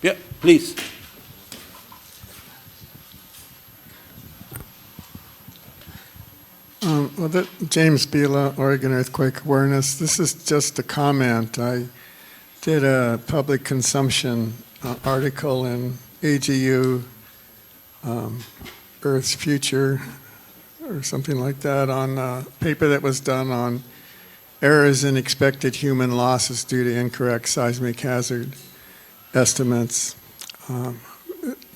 Yeah, please. James Bila, Oregon Earthquake Awareness. This is just a comment. I did a public consumption article in AGU, Earth's Future, or something like that, on a paper that was done on errors in expected human losses due to incorrect seismic hazard estimates.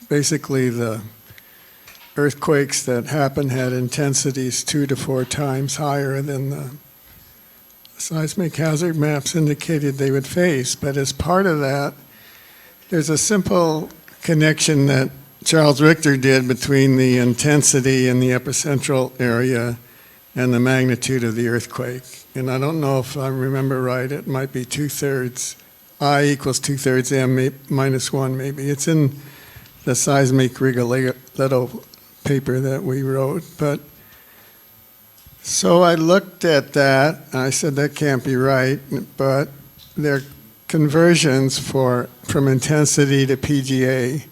Basically, the earthquakes that happened had intensities 2 to 4 times higher than the seismic hazard maps indicated they would face. But as part of that, there's a simple connection that Charles Richter did between the intensity in the epicentral area and the magnitude of the earthquake. And I don't know if I remember right, it might be 2/3, I equals 2/3 M minus 1 maybe. It's in the seismic Rigoletto paper that we wrote. But so I looked at that, and I said that can't be right, but they're conversions from intensity to PGA.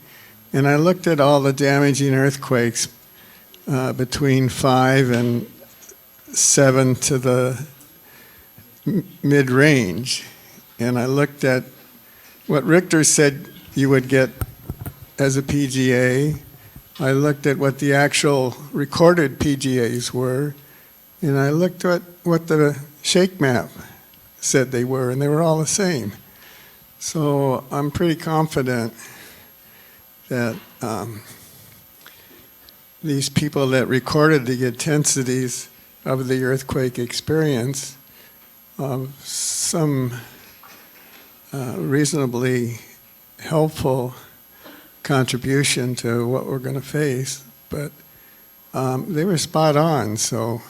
And I looked at all the damaging earthquakes between 5 and 7 to the mid-range. And I looked at what Richter said you would get as a PGA. I looked at what the actual recorded PGAs were, and I looked at what the shake map said they were, and they were all the same. So I'm pretty confident that these people that recorded the intensities of the earthquake experience of some reasonably helpful contribution to what we're going to face, but they were spot on, so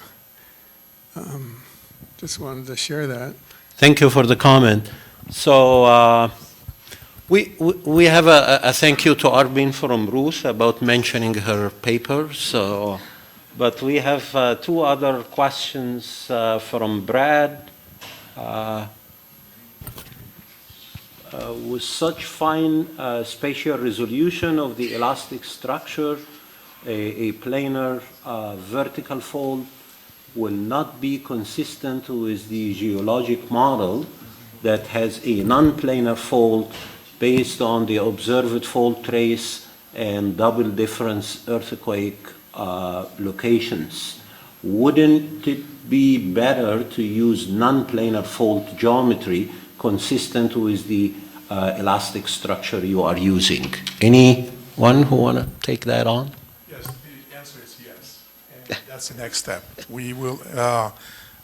just wanted to share that. Thank you for the comment. So we have a thank you to Arbin from Ruth about mentioning her paper. So, but we have 2 other questions from Brad. With such fine spatial resolution of the elastic structure, a planar vertical fold will not be consistent with the geologic model that has a non-planar fold based on the observed fault trace and double difference earthquake locations. Wouldn't it be better to use non-planar fault geometry consistent with the elastic structure you are using? Anyone who want to take that on? Yes, the answer is yes. And that's the next step. We will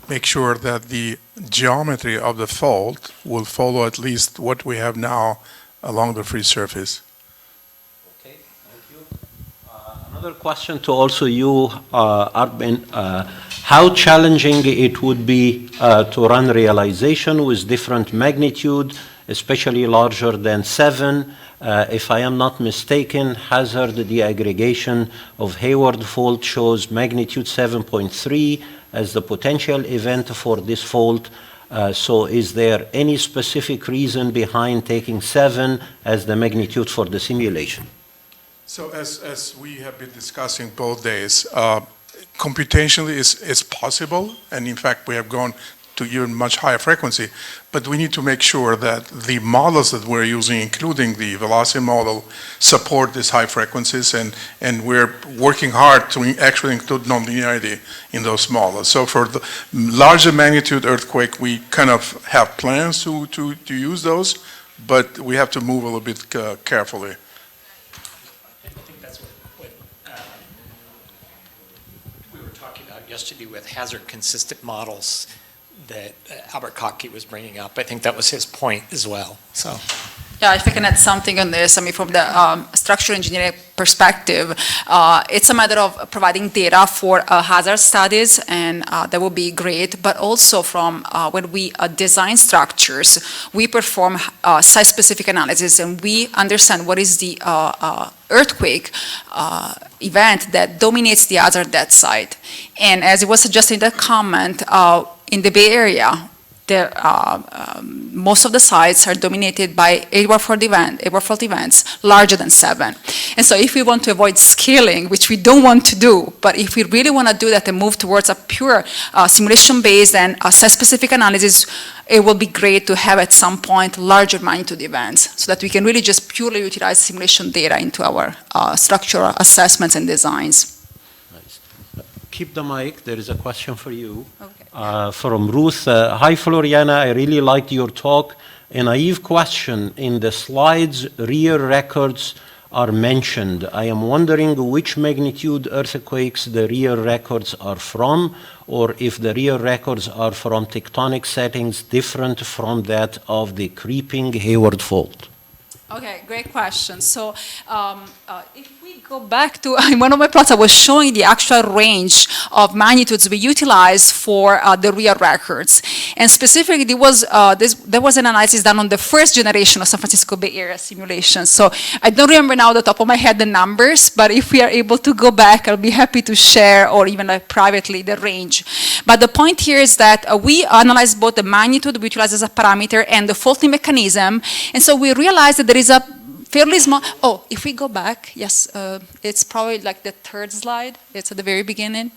make sure that the geometry of the fault will follow at least what we have now along the free surface. Okay, thank you. Another question to also you, Arbin. How challenging it would be to run realization with different magnitude, especially larger than 7. If I am not mistaken, hazard deaggregation of Hayward fault shows magnitude 7.3 as the potential event for this fault. So is there any specific reason behind taking 7 as the magnitude for the simulation? So as we have been discussing both days, computationally is possible, and in fact we have gone to even much higher frequency, but we need to make sure that the models that we're using, including the velocity model, support these high frequencies, and we're working hard to actually include nonlinearity in those models. So for the larger magnitude earthquake, we kind of have plans to use those, but we have to move a little bit carefully. Yesterday with hazard consistent models that Albert Kottke was bringing up. I think that was his point as well. So, yeah, if I can add something on this, I mean, from the structural engineering perspective, it's a matter of providing data for hazard studies, and that would be great. But also from when we design structures, we perform site-specific analysis, and we understand what is the earthquake event that dominates the hazard at that site. And as it was suggested in the comment, in the Bay Area, most of the sites are dominated by fault events larger than 7. And so if we want to avoid scaling, which we don't want to do, but if we really want to do that and move towards a pure simulation-based and site-specific analysis, it will be great to have at some point larger magnitude events so that we can really just purely utilize simulation data into our structural assessments and designs. Nice. Keep the mic. There is a question for you. Okay. From Ruth. Hi, Floriana. I really liked your talk. A naive question. In the slides, rear records are mentioned. I am wondering which magnitude earthquakes the rear records are from, or if the rear records are from tectonic settings different from that of the creeping Hayward Fault. Okay, great question. So if we go back to, in one of my plots, I was showing the actual range of magnitudes we utilize for the rear records. And specifically, there was an analysis done on the first generation of San Francisco Bay Area simulations. So I don't remember now off the top of my head the numbers, but if we are able to go back, I'll be happy to share, or even privately, the range. But the point here is that we analyze both the magnitude we utilize as a parameter and the faulting mechanism. And so we realized that there is a fairly small, if we go back, yes, it's probably like the third slide. It's at the very beginning.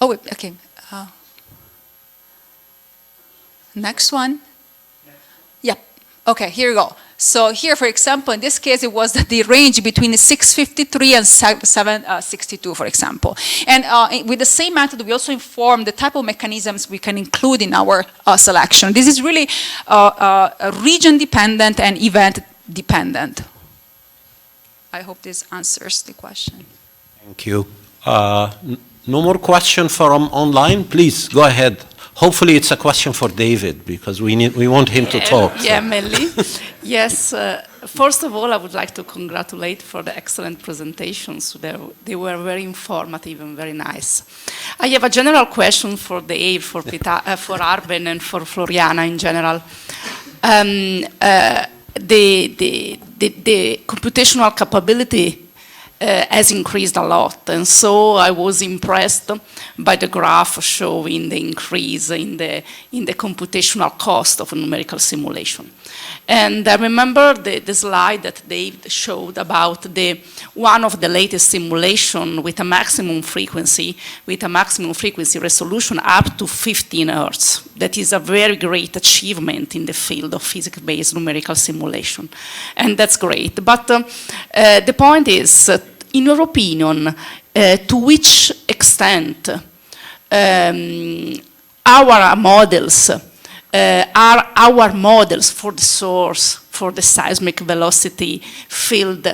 Oh, okay. Next one. Yep. Okay, here we go. So here, for example, in this case, it was the range between 653 and 762, for example. And with the same method, we also inform the type of mechanisms we can include in our selection. This is really region-dependent and event-dependent. I hope this answers the question. Thank you. No more question from online? Please, go ahead. Hopefully it's a question for David, because we want him to talk. Yeah, Melly. Yes, first of all, I would like to congratulate for the excellent presentations. They were very informative and very nice. I have a general question for Dave, for Arben, and for Floriana in general. The computational capability has increased a lot, and so I was impressed by the graph showing the increase in the computational cost of a numerical simulation. And I remember the slide that Dave showed about one of the latest simulation with a maximum frequency resolution up to 15 Hertz. That is a very great achievement in the field of physics-based numerical simulation, and that's great. But the point is, in your opinion, to which extent our models are our models for the source, for the seismic velocity field,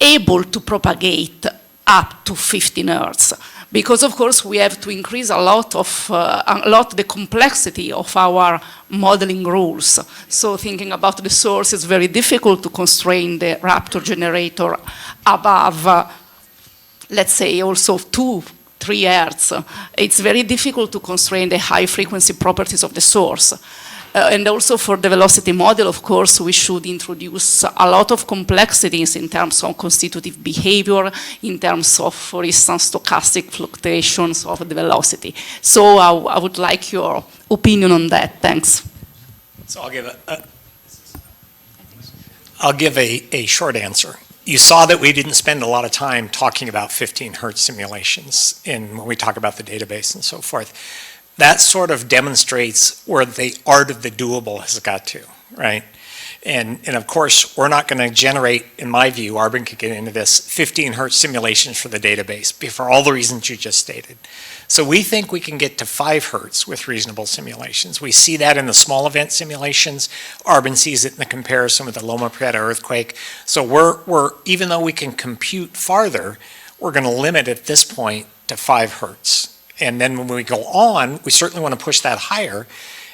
able to propagate up to 15 Hertz? Because of course we have to increase a lot the complexity of our modeling rules. So thinking about the source is very difficult to constrain the Raptor generator above, let's say, also 2-3 Hertz. It's very difficult to constrain the high frequency properties of the source. And also for the velocity model, of course, we should introduce a lot of complexities in terms of constitutive behavior, in terms of, for instance, stochastic fluctuations of the velocity. So I would like your opinion on that. Thanks. So I'll give a short answer. You saw that we didn't spend a lot of time talking about 15 Hertz simulations when we talk about the database and so forth. That sort of demonstrates where the art of the doable has got to, right? And of course, we're not going to generate, in my view, Arben could get into this, 15 Hertz simulations for the database for all the reasons you just stated. So we think we can get to 5 Hertz with reasonable simulations. We see that in the small event simulations. Arben sees it in the comparison with the Loma Prieta earthquake. So we're even though we can compute farther, we're going to limit at this point to 5 Hertz. And then when we go on, we certainly want to push that higher,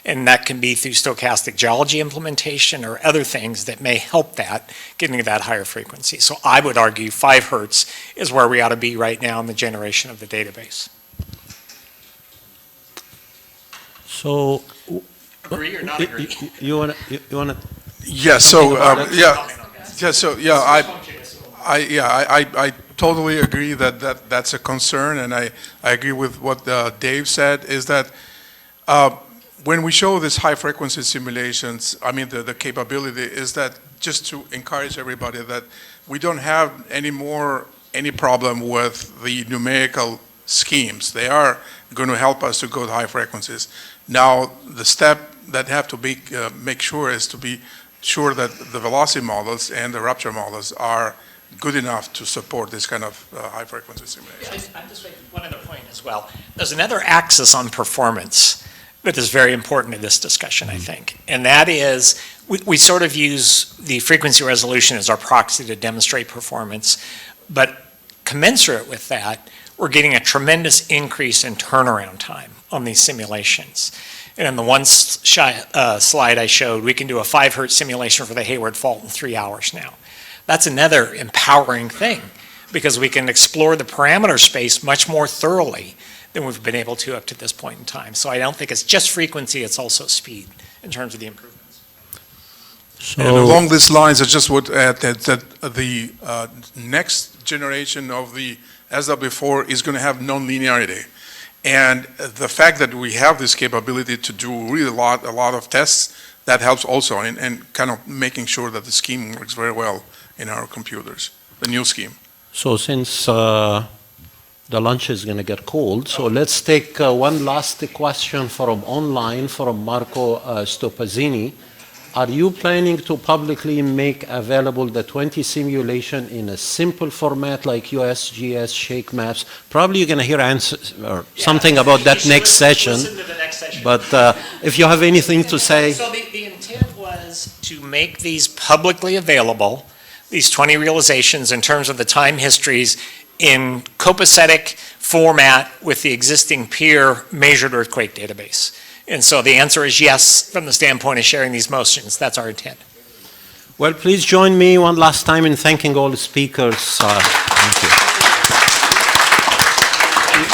and that can be through stochastic geology implementation or other things that may help that, getting to that higher frequency. So I would argue 5 Hertz is where we ought to be right now in the generation of the database. So, Agree or not agree? you want to? Yes. So I totally agree that, that's a concern, and I agree with what Dave said, is that when we show these high-frequency simulations, I mean, the capability is that just to encourage everybody that we don't have any problem with the numerical schemes. They are going to help us to go to high frequencies. Now, the step that have to be make sure is to be sure that the velocity models and the rupture models are good enough to support this kind of high-frequency simulation. I'm just making one other point as well. There's another axis on performance that is very important in this discussion, I think, and that is we sort of use the frequency resolution as our proxy to demonstrate performance, but commensurate with that, we're getting a tremendous increase in turnaround time on these simulations. And in the one slide I showed, we can do a 5 hertz simulation for the Hayward fault in 3 hours now. That's another empowering thing, because we can explore the parameter space much more thoroughly than we've been able to up to this point in time. So I don't think it's just frequency, it's also speed in terms of the improvements. So, And along these lines, I just would add that the next generation of the SW4 is going to have non-linearity. And the fact that we have this capability to do really a lot of tests, that helps also in kind of making sure that the scheme works very well in our computers, the new scheme. so since the lunch is going to get cold, so let's take one last question from online from Marco Stopazzini. Are you planning to publicly make available the 20 simulation in a simple format like USGS, shake maps? Probably you're going to hear answers or something about that next session. Listen to the next session. But if you have anything to say. So the intent was to make these publicly available, these 20 realizations in terms of the time histories in copacetic format with the existing PEER measured earthquake database. And so the answer is yes, from the standpoint of sharing these motions. That's our intent. Well, please join me one last time in thanking all the speakers. Thank you.